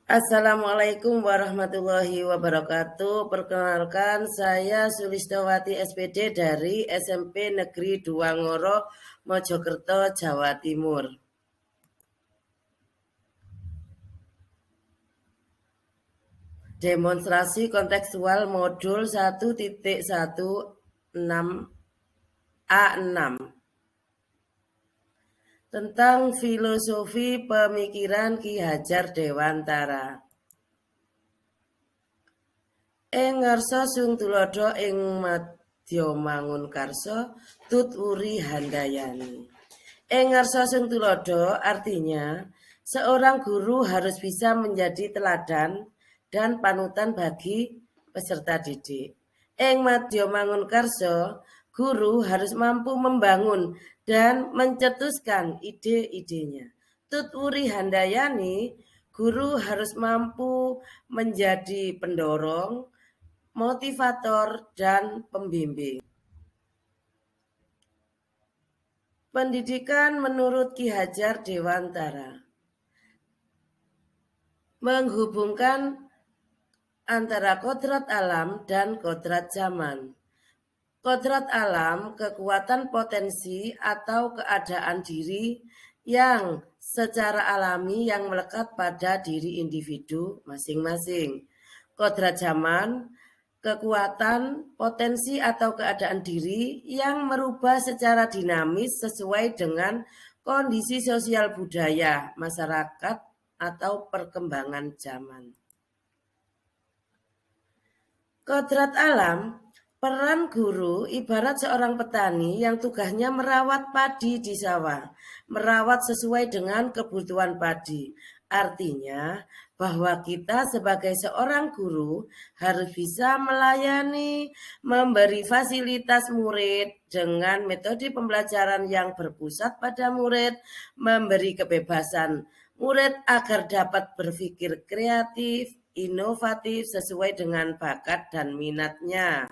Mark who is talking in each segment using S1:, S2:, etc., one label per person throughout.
S1: Assalamualaikum warahmatullahi wabarakatuh. Perkenalkan, saya Sulistowati SPD dari SMP Negeri 2 Ngoro, Mojokerto, Jawa Timur. Demonstrasi kontekstual modul 1.16A6 tentang filosofi pemikiran Ki Hajar Dewantara. Ing ngarsa sung tulodo ing madya mangun karsa tuturi handayani. Ing ngarsa sung tulodo artinya seorang guru harus bisa menjadi teladan dan panutan bagi peserta didik. Ing madya mangun karsa, guru harus mampu membangun dan mencetuskan ide-idenya. Tuturi handayani, guru harus mampu menjadi pendorong, motivator, dan pembimbing. Pendidikan menurut Ki Hajar Dewantara menghubungkan antara kodrat alam dan kodrat zaman. Kodrat alam, kekuatan potensi atau keadaan diri yang secara alami yang melekat pada diri individu masing-masing. Kodrat zaman, kekuatan, potensi atau keadaan diri yang merubah secara dinamis sesuai dengan kondisi sosial budaya, masyarakat, atau perkembangan zaman. Kodrat alam, peran guru ibarat seorang petani yang tugasnya merawat padi di sawah, merawat sesuai dengan kebutuhan padi. Artinya bahwa kita sebagai seorang guru harus bisa melayani, memberi fasilitas murid dengan metode pembelajaran yang berpusat pada murid, memberi kebebasan murid agar dapat berpikir kreatif, inovatif sesuai dengan bakat dan minatnya.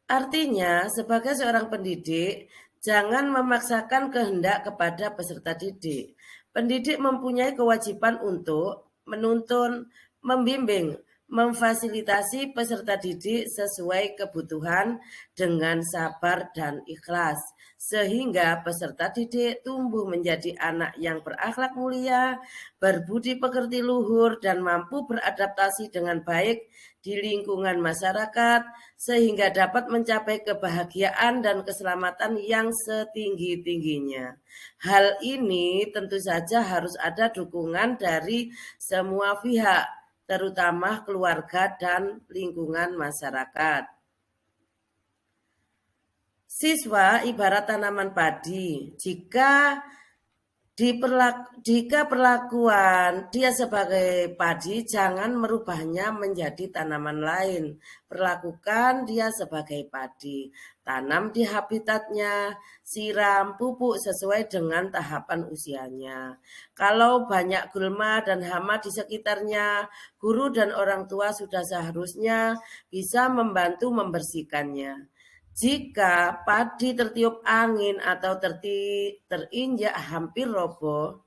S1: Artinya, sebagai seorang pendidik, jangan memaksakan kehendak kepada peserta didik. Pendidik mempunyai kewajiban untuk menuntun, membimbing, memfasilitasi peserta didik sesuai kebutuhan dengan sabar dan ikhlas, sehingga peserta didik tumbuh menjadi anak yang berakhlak mulia, berbudi pekerti luhur, dan mampu beradaptasi dengan baik di lingkungan masyarakat, sehingga dapat mencapai kebahagiaan dan keselamatan yang setinggi-tingginya. Hal ini tentu saja harus ada dukungan dari semua pihak, terutama keluarga dan lingkungan masyarakat. Siswa ibarat tanaman padi. Jika perlakuan dia sebagai padi, jangan merubahnya menjadi tanaman lain. Perlakukan dia sebagai padi. Tanam di habitatnya, siram, pupuk sesuai dengan tahapan usianya. Kalau banyak gulma dan hama di sekitarnya, guru dan orang tua sudah seharusnya bisa membantu membersihkannya. Jika padi tertiup angin atau terinjak hampir roboh,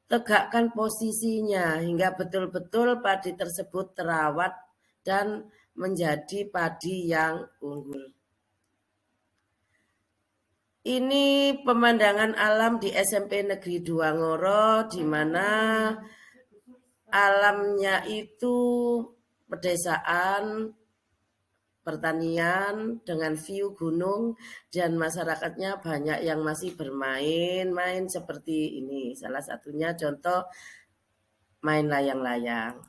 S1: tegakkan posisinya hingga betul-betul padi tersebut terawat dan menjadi padi yang unggul. Ini pemandangan alam di SMP Negeri 2 Ngoro, di mana alamnya itu pedesaan, pertanian dengan view gunung, dan masyarakatnya banyak yang masih bermain-main seperti ini. Salah satunya contoh main layang-layang.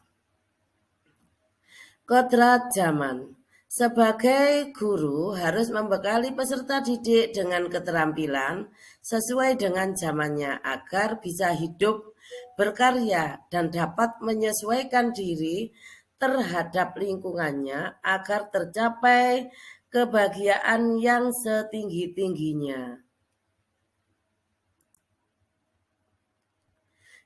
S1: Kodrat zaman. Sebagai guru harus membekali peserta didik dengan keterampilan sesuai dengan zamannya agar bisa hidup, berkarya, dan dapat menyesuaikan diri terhadap lingkungannya agar tercapai kebahagiaan yang setinggi-tingginya.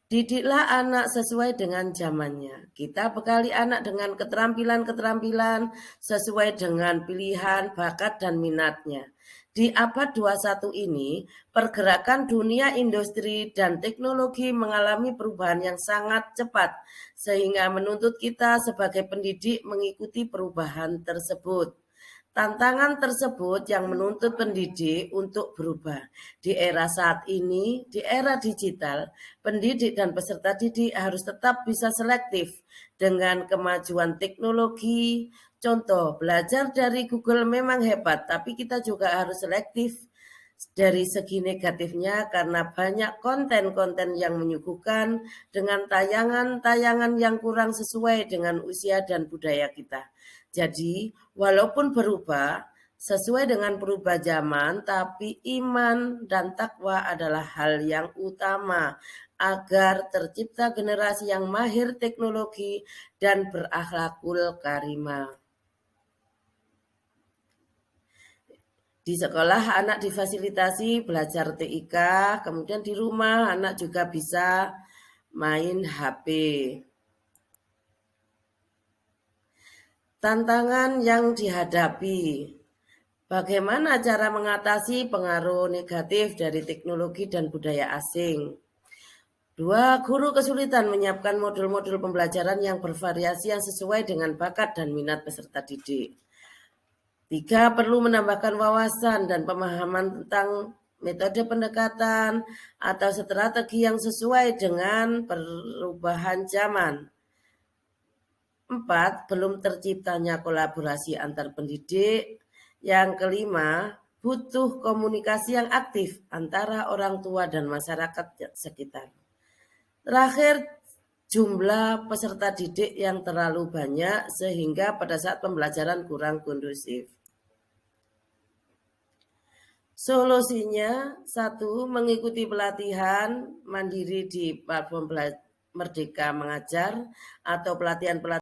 S1: Didiklah anak sesuai dengan zamannya. Kita bekali anak dengan keterampilan-keterampilan sesuai dengan pilihan, bakat, dan minatnya. Di abad 21 ini, pergerakan dunia industri dan teknologi mengalami perubahan yang sangat cepat, sehingga menuntut kita sebagai pendidik mengikuti perubahan tersebut. Tantangan tersebut yang menuntut pendidik untuk berubah. Di era saat ini, di era digital, pendidik dan peserta didik harus tetap bisa selektif dengan kemajuan teknologi. Contoh, belajar dari Google memang hebat, tapi kita juga harus selektif dari segi negatifnya karena banyak konten-konten yang menyuguhkan dengan tayangan-tayangan yang kurang sesuai dengan usia dan budaya kita. Jadi, walaupun berubah sesuai dengan perubahan zaman, tapi iman dan takwa adalah hal yang utama agar tercipta generasi yang mahir teknologi dan berakhlakul karimah. Di sekolah anak difasilitasi belajar TIK, kemudian di rumah anak juga bisa main HP. Tantangan yang dihadapi. Bagaimana cara mengatasi pengaruh negatif dari teknologi dan budaya asing? 2. Guru kesulitan menyiapkan modul-modul pembelajaran yang bervariasi yang sesuai dengan bakat dan minat peserta didik. 3. Perlu menambahkan wawasan dan pemahaman tentang metode pendekatan atau strategi yang sesuai dengan perubahan zaman. 4. Belum terciptanya kolaborasi antar pendidik. Yang kelima, butuh komunikasi yang aktif antara orang tua dan masyarakat sekitar. Terakhir, jumlah peserta didik yang terlalu banyak sehingga pada saat pembelajaran kurang kondusif. Solusinya, 1. Mengikuti pelatihan mandiri di platform Merdeka Mengajar atau pelatihan-pelatihan